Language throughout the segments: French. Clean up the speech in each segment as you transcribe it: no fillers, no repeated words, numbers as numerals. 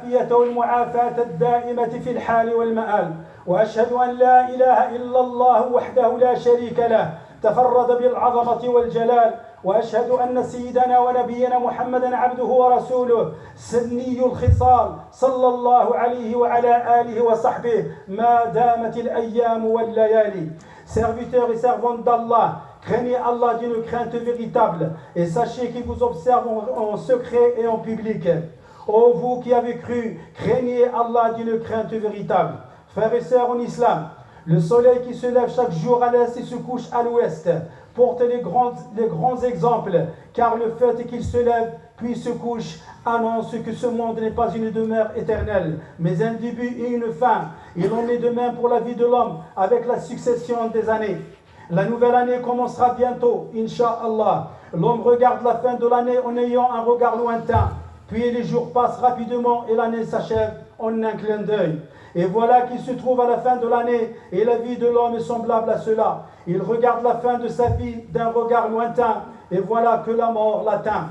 العافية والمعافاة الدائمة في الحال والمآل وأشهد أن لا إله إلا الله وحده لا شريك له تفرد بالعظمة والجلال وأشهد أن سيدنا ونبينا محمدا عبده ورسوله سني الخصال صلى الله عليه وعلى آله وصحبه ما دامت الأيام والليالي. Serviteurs et servantes d'Allah, craignez Allah d'une crainte véritable et sachez qu'il vous observe en secret et en public. Ô vous qui avez cru, craignez Allah d'une crainte véritable. Frères et sœurs en islam, le soleil qui se lève chaque jour à l'est et se couche à l'ouest porte les grands exemples, car le fait qu'il se lève puis se couche annonce que ce monde n'est pas une demeure éternelle, mais un début et une fin. Il en est de même pour la vie de l'homme avec la succession des années. La nouvelle année commencera bientôt, Inch'Allah. L'homme regarde la fin de l'année en ayant un regard lointain. Puis les jours passent rapidement et l'année s'achève en un clin d'œil. Et voilà qu'il se trouve à la fin de l'année et la vie de l'homme est semblable à cela. Il regarde la fin de sa vie d'un regard lointain et voilà que la mort l'atteint.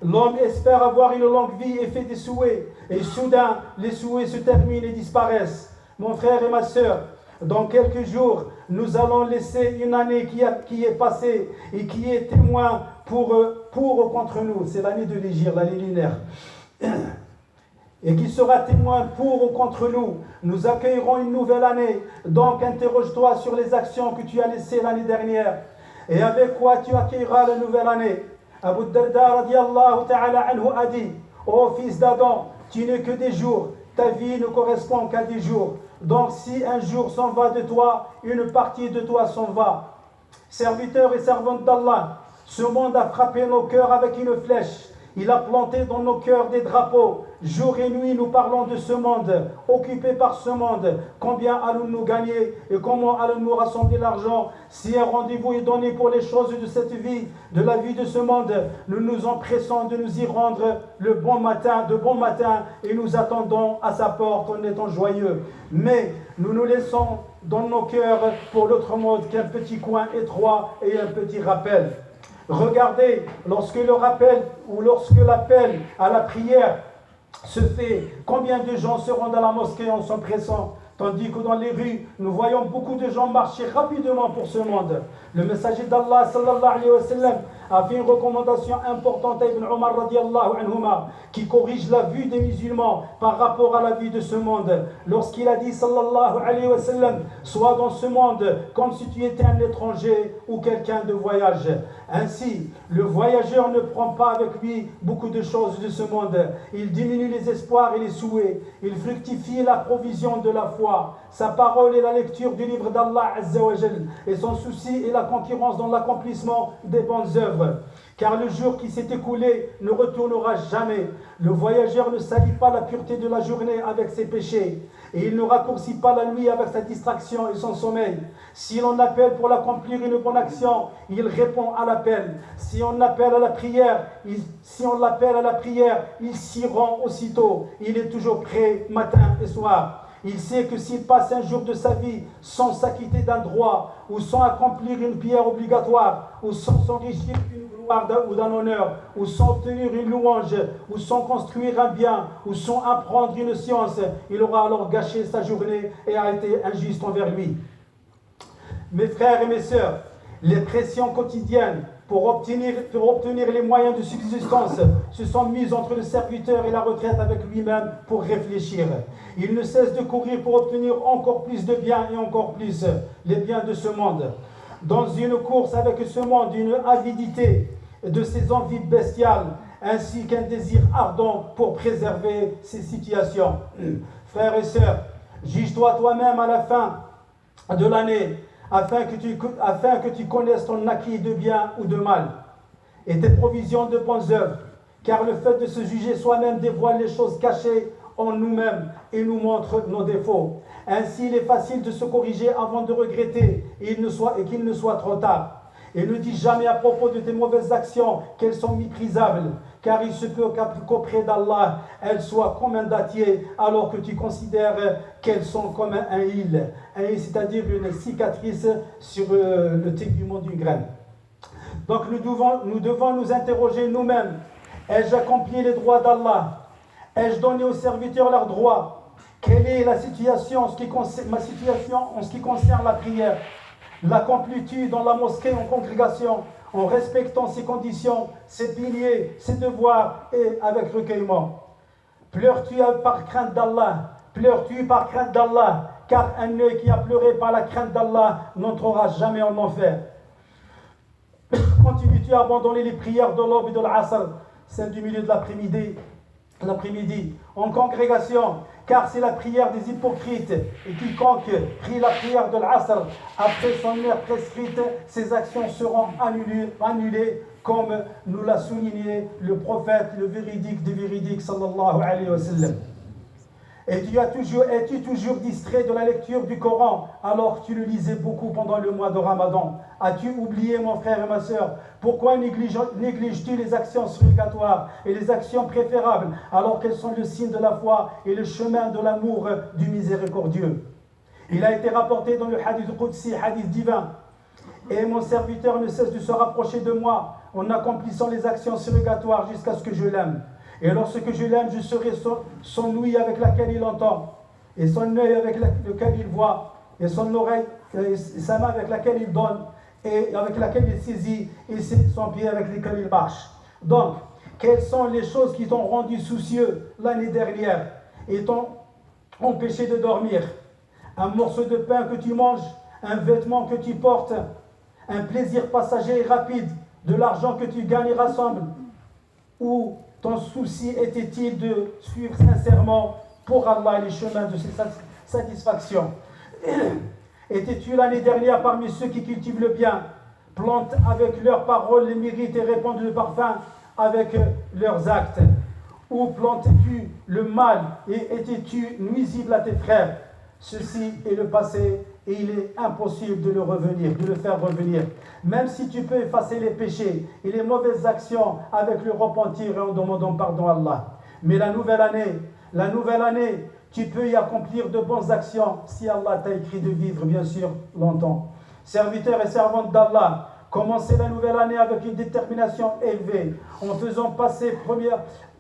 L'homme espère avoir une longue vie et fait des souhaits. Et soudain, les souhaits se terminent et disparaissent. Mon frère et ma sœur, dans quelques jours, nous allons laisser une année qui est passée et qui est témoin pour ou contre nous. C'est l'année de l'Hégire, l'année lunaire. Et qui sera témoin pour ou contre nous. Nous accueillerons une nouvelle année. Donc interroge-toi sur les actions que tu as laissées l'année dernière. Et avec quoi tu accueilleras la nouvelle année. Abu Darda radiallahu ta'ala anhu a dit: ô fils d'Adam, tu n'es que des jours. Ta vie ne correspond qu'à des jours. Donc si un jour s'en va de toi, une partie de toi s'en va. Serviteurs et servantes d'Allah, ce monde a frappé nos cœurs avec une flèche. Il a planté dans nos cœurs des drapeaux. Jour et nuit, nous parlons de ce monde, occupés par ce monde. Combien allons-nous gagner et comment allons-nous rassembler l'argent? Si un rendez-vous est donné pour les choses de cette vie, de la vie de ce monde, nous nous empressons de nous y rendre de bon matin et nous attendons à sa porte en étant joyeux. Mais nous nous laissons dans nos cœurs pour l'autre monde qu'un petit coin étroit et un petit rappel. Regardez, lorsque le rappel ou lorsque l'appel à la prière se fait, combien de gens se rendent à la mosquée en s'empressant, tandis que dans les rues, nous voyons beaucoup de gens marcher rapidement pour ce monde. Le messager d'Allah sallallahu alayhi wa sallam a fait une recommandation importante à Ibn Omar radiallahu anhuma, qui corrige la vue des musulmans par rapport à la vie de ce monde. Lorsqu'il a dit sallallahu alayhi wa sallam: sois dans ce monde comme si tu étais un étranger ou quelqu'un de voyage. Ainsi, le voyageur ne prend pas avec lui beaucoup de choses de ce monde. Il diminue les espoirs et les souhaits. Il fructifie la provision de la foi. Sa parole est la lecture du livre d'Allah Azza wa Jal. Et son souci est la concurrence dans l'accomplissement des bonnes œuvres. Car le jour qui s'est écoulé ne retournera jamais. Le voyageur ne salit pas la pureté de la journée avec ses péchés. Et il ne raccourcit pas la nuit avec sa distraction et son sommeil. Si l'on appelle pour l'accomplir une bonne action, il répond à l'appel. Si on l'appelle à la prière, il s'y rend aussitôt. Il est toujours prêt matin et soir. Il sait que s'il passe un jour de sa vie sans s'acquitter d'un droit, ou sans accomplir une prière obligatoire, ou sans s'enrichir d'une gloire ou d'un honneur, ou sans obtenir une louange, ou sans construire un bien, ou sans apprendre une science, il aura alors gâché sa journée et a été injuste envers lui. Mes frères et mes sœurs, les pressions quotidiennes pour obtenir les moyens de subsistance se sont mises entre le serviteur et la retraite avec lui-même pour réfléchir. Il ne cesse de courir pour obtenir encore plus de biens et encore plus les biens de ce monde. Dans une course avec ce monde, une avidité de ses envies bestiales, ainsi qu'un désir ardent pour préserver ces situations. Frères et sœurs, juge-toi toi-même à la fin de l'année, afin que tu connaisses ton acquis de bien ou de mal et tes provisions de bonnes œuvres, car le fait de se juger soi-même dévoile les choses cachées en nous-mêmes et nous montre nos défauts. Ainsi, il est facile de se corriger avant de regretter et qu'il ne soit trop tard. Et ne dis jamais à propos de tes mauvaises actions qu'elles sont méprisables, car il se peut qu'auprès d'Allah, elles soient comme un dattier, alors que tu considères qu'elles sont comme un île, c'est-à-dire une cicatrice sur le tégument d'une graine. Donc nous devons nous interroger nous-mêmes. Ai-je accompli les droits d'Allah? Ai-je donné aux serviteurs leurs droits? Quelle est la situation ma situation en ce qui concerne la prière? L'accomplis-tu dans la mosquée en congrégation, en respectant ses conditions, ses piliers, ses devoirs et avec recueillement? Pleures-tu par crainte d'Allah? Pleures-tu par crainte d'Allah? Car un œil qui a pleuré par la crainte d'Allah n'entrera jamais en enfer. Continues-tu à abandonner les prières de l'aube et de l'asr, celles du milieu de l'après-midi, en congrégation, car c'est la prière des hypocrites, et quiconque prie la prière de l'asr après son heure prescrite, ses actions seront annulées, comme nous l'a souligné le prophète, le véridique des véridiques, sallallahu alayhi wa sallam. Es-tu toujours distrait de la lecture du Coran alors que tu le lisais beaucoup pendant le mois de Ramadan? As-tu oublié, mon frère et ma soeur? Pourquoi négliges-tu les actions surrogatoires et les actions préférables alors qu'elles sont le signe de la foi et le chemin de l'amour du miséricordieux? Il a été rapporté dans le hadith Qudsi, hadith divin: et mon serviteur ne cesse de se rapprocher de moi en accomplissant les actions surrogatoires jusqu'à ce que je l'aime. Et lorsque je l'aime, je serai son ouïe avec laquelle il entend, et son œil avec lequel il voit, et son oreille, et sa main avec laquelle il donne, et avec laquelle il saisit, et son pied avec lequel il marche. Donc, quelles sont les choses qui t'ont rendu soucieux l'année dernière et t'ont empêché de dormir? Un morceau de pain que tu manges, un vêtement que tu portes, un plaisir passager et rapide, de l'argent que tu gagnes et rassembles, ou ton souci était-il de suivre sincèrement pour Allah les chemins de ses satisfactions? Étais-tu l'année dernière parmi ceux qui cultivent le bien, plantent avec leurs paroles les mérites et répandent le parfum avec leurs actes? Ou plantais-tu le mal et étais-tu nuisible à tes frères? Ceci est le passé et il est impossible de le faire revenir. Même si tu peux effacer les péchés et les mauvaises actions avec le repentir et en demandant pardon à Allah. Mais la nouvelle année, tu peux y accomplir de bonnes actions si Allah t'a écrit de vivre, bien sûr, longtemps. Serviteurs et servantes d'Allah, commencez la nouvelle année avec une détermination élevée, en faisant passer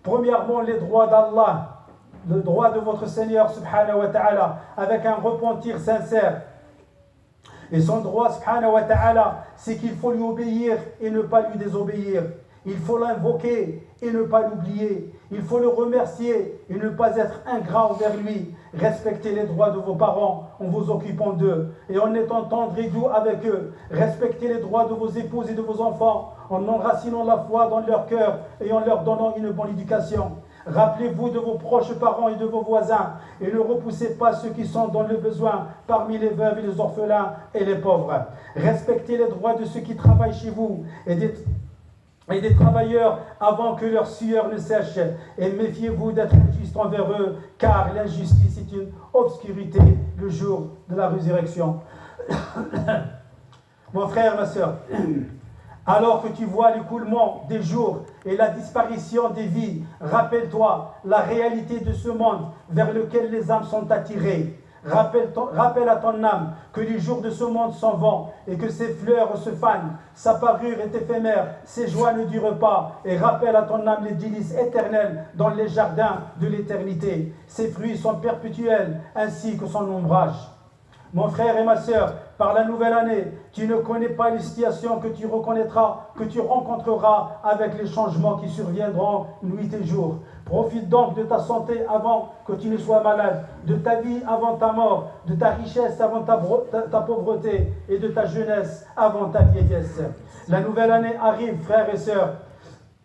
premièrement les droits d'Allah, le droit de votre Seigneur subhanahu wa ta'ala, avec un repentir sincère. Et son droit subhanahu wa ta'ala, c'est qu'il faut lui obéir et ne pas lui désobéir. Il faut l'invoquer et ne pas l'oublier. Il faut le remercier et ne pas être ingrat envers lui. Respectez les droits de vos parents en vous occupant d'eux et en étant tendre et doux avec eux. Respectez les droits de vos épouses et de vos enfants en enracinant la foi dans leur cœur et en leur donnant une bonne éducation. Rappelez-vous de vos proches parents et de vos voisins et ne repoussez pas ceux qui sont dans le besoin parmi les veuves et les orphelins et les pauvres. Respectez les droits de ceux qui travaillent chez vous et des travailleurs avant que leur sueur ne sèche, et méfiez-vous d'être injuste envers eux, car l'injustice est une obscurité le jour de la résurrection. Mon frère, ma soeur, alors que tu vois l'écoulement des jours et la disparition des vies, rappelle-toi la réalité de ce monde vers lequel les âmes sont attirées. Rappelle à ton âme que les jours de ce monde s'en vont et que ses fleurs se fanent, sa parure est éphémère, ses joies ne durent pas. Et rappelle à ton âme les délices éternelles dans les jardins de l'éternité. Ses fruits sont perpétuels ainsi que son ombrage. Mon frère et ma sœur, par la nouvelle année, tu ne connais pas les situations que tu rencontreras avec les changements qui surviendront nuit et jour. Profite donc de ta santé avant que tu ne sois malade, de ta vie avant ta mort, de ta richesse avant ta pauvreté et de ta jeunesse avant ta vieillesse. La nouvelle année arrive, frères et sœurs.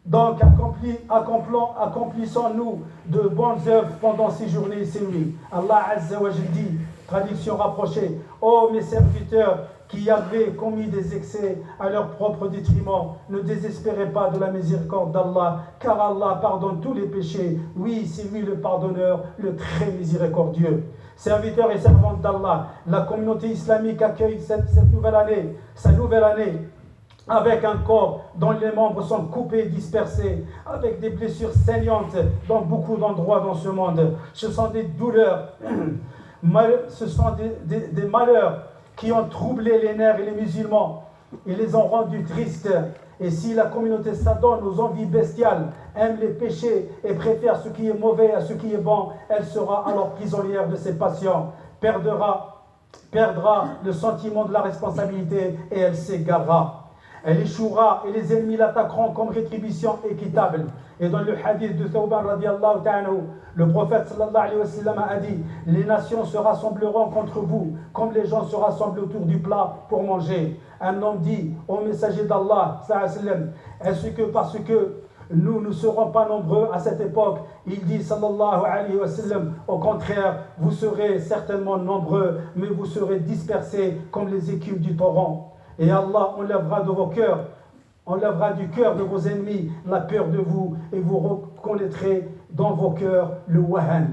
Donc accomplissons-nous de bonnes œuvres pendant ces journées et ces nuits. Allah Azza wa Jalla dit, traduction rapprochée: ô mes serviteurs qui avaient commis des excès à leur propre détriment, ne désespérez pas de la miséricorde d'Allah, car Allah pardonne tous les péchés. Oui, c'est lui le pardonneur, le très miséricordieux. Serviteurs et servantes d'Allah, la communauté islamique accueille sa nouvelle année avec un corps dont les membres sont coupés et dispersés, avec des blessures saignantes dans beaucoup d'endroits dans ce monde. Ce sont des douleurs, ce sont des malheurs qui ont troublé les nerfs et les musulmans. Ils les ont rendus tristes Et si la communauté s'adonne aux envies bestiales, aime les péchés et préfère ce qui est mauvais à ce qui est bon, elle sera alors prisonnière de ses passions, perdra le sentiment de la responsabilité et elle s'égarera. Elle échouera et les ennemis l'attaqueront comme rétribution équitable. Et dans le hadith de Thawban radiallahu ta'ala, le prophète sallallahu alayhi wa sallam a dit: les nations se rassembleront contre vous comme les gens se rassemblent autour du plat pour manger. Un homme dit au messager d'Allah sallallahu alayhi wa sallam: est-ce que parce que nous ne serons pas nombreux à cette époque? Il dit sallallahu alayhi wa sallam: au contraire, vous serez certainement nombreux, mais vous serez dispersés comme les écumes du torrent. Et Allah enlèvera de vos cœurs, enlèvera du cœur de vos ennemis la peur de vous, et vous reconnaîtrez dans vos cœurs le wahan.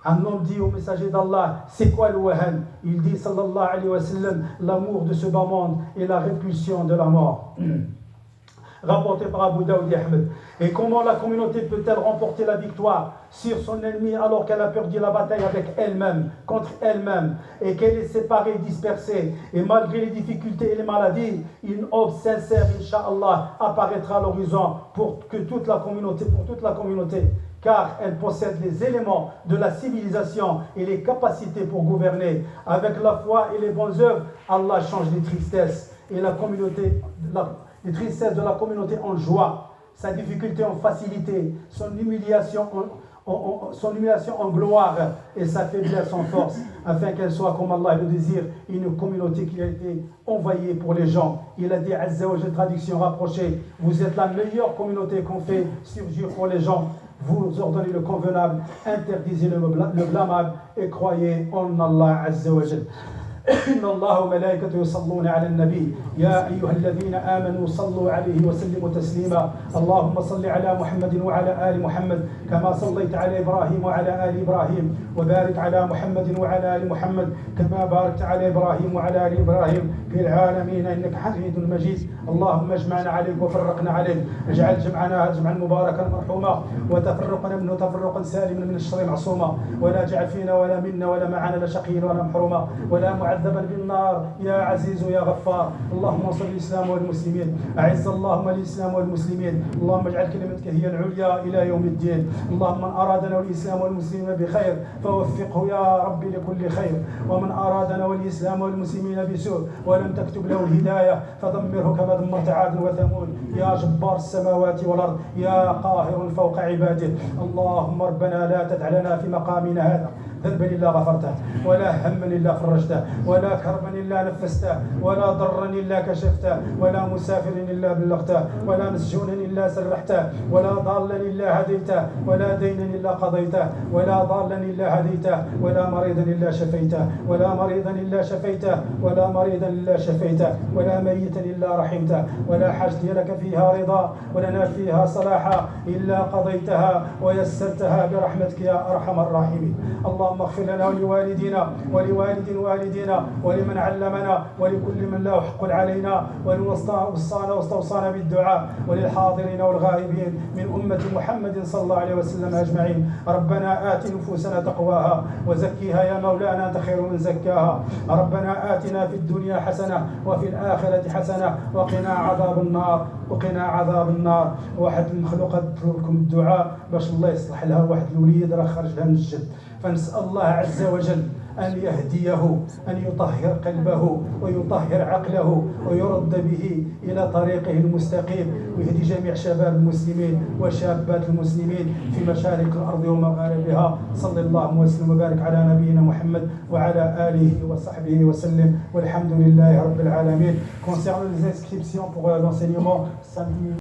Un homme dit au messager d'Allah: c'est quoi le wahan? Il dit sallallahu alayhi wa sallam: l'amour de ce bas monde et la répulsion de la mort. Rapporté par Abu Daoud et Ahmed. Et comment la communauté peut-elle remporter la victoire sur son ennemi alors qu'elle a perdu la bataille avec elle-même, contre elle-même, et qu'elle est séparée, dispersée, et malgré les difficultés et les maladies, une aube sincère, Inch'Allah, apparaîtra à l'horizon pour toute la communauté, car elle possède les éléments de la civilisation et les capacités pour gouverner. Avec la foi et les bonnes œuvres, Allah change les tristesses et les tristesses de la communauté en joie, sa difficulté en facilité, son humiliation en gloire et sa faiblesse en force, afin qu'elle soit, comme Allah le désire, une communauté qui a été envoyée pour les gens. Il a dit, Azza wa Jal, traduction rapprochée: vous êtes la meilleure communauté qu'on fait surgir pour les gens. Vous ordonnez le convenable, interdisez le blâmable et croyez en Allah Azza wa Jal. إن الله وملائكته يصلون على النبي يا أيها الذين آمنوا صلوا عليه وسلموا تسليما اللهم صل على محمد وعلى آل محمد كما صليت على إبراهيم وعلى آل إبراهيم وبارك على محمد وعلى آل محمد كما باركت على إبراهيم وعلى آل إبراهيم في العالمين إنك حميد مجيد اللهم اجمعنا عليك وفرقنا عليك اجعل جمعنا جمعا مباركا مرحوما وتفرقنا منه تفرقا سالما من الشر معصوما ولا تجعل فينا ولا منا ولا معنا لشقيا ولا محروما ولا معذبا بالنار يا عزيز يا غفار اللهم انصر الإسلام والمسلمين أعز اللهم الإسلام والمسلمين اللهم اجعل كلمتك هي العليا إلى يوم الدين اللهم من أرادنا والإسلام والمسلمين بخير فوفقه يا رب لكل خير ومن أرادنا والإسلام والمسلمين بسوء ولم تكتب له الهداية فدمره كما دمرت عاد وثمود يا جبار السماوات والأرض يا قاهر فوق عباده اللهم ربنا لا تدع لنا في مقامنا هذا ذنبا إلا غفرته ولا هما إلا فرجته ولا كربا إلا نفسته ولا ضرا إلا كشفته ولا مسافر إلا بلغته ولا مسجونا إلا سرحته ولا ضالا إلا هديته ولا دينا إلا قضيته ولا ضالا إلا هديته ولا مريضا إلا شفيته ولا مريضا إلا شفيته ولا مريضا إلا شفيته ولا ميتا إلا رحمته ولا حاجة لك فيها رضا ولنا فيها صلاحا إلا قضيتها ويسرتها برحمتك يا أرحم الراحمين اللهم اغفر لنا ولوالدينا ولوالد والدينا ولمن علمنا ولكل من له حق علينا واستوصانا بالدعاء وللحاضرين والغائبين من أمة محمد صلى الله عليه وسلم أجمعين ربنا آت نفوسنا تقواها وزكيها يا مولانا أنت خير من زكاها ربنا آتنا في الدنيا حسنة وفي الآخرة حسنة وقنا عذاب النار واحد المخلوقات لكم الدعاء باش الله يصلح لها واحد الوليد راه خرج لها من الجد فنسأل الله عز وجل أن يهديه أن يطهر قلبه ويطهر عقله ويرد به إلى طريقه المستقيم ويهدي جميع شباب المسلمين وشابات المسلمين في مشارق الأرض ومغاربها صلى الله وسلم وبارك على نبينا محمد وعلى آله وصحبه وسلم والحمد لله رب العالمين. Concernant les inscriptions pour l'enseignement samedi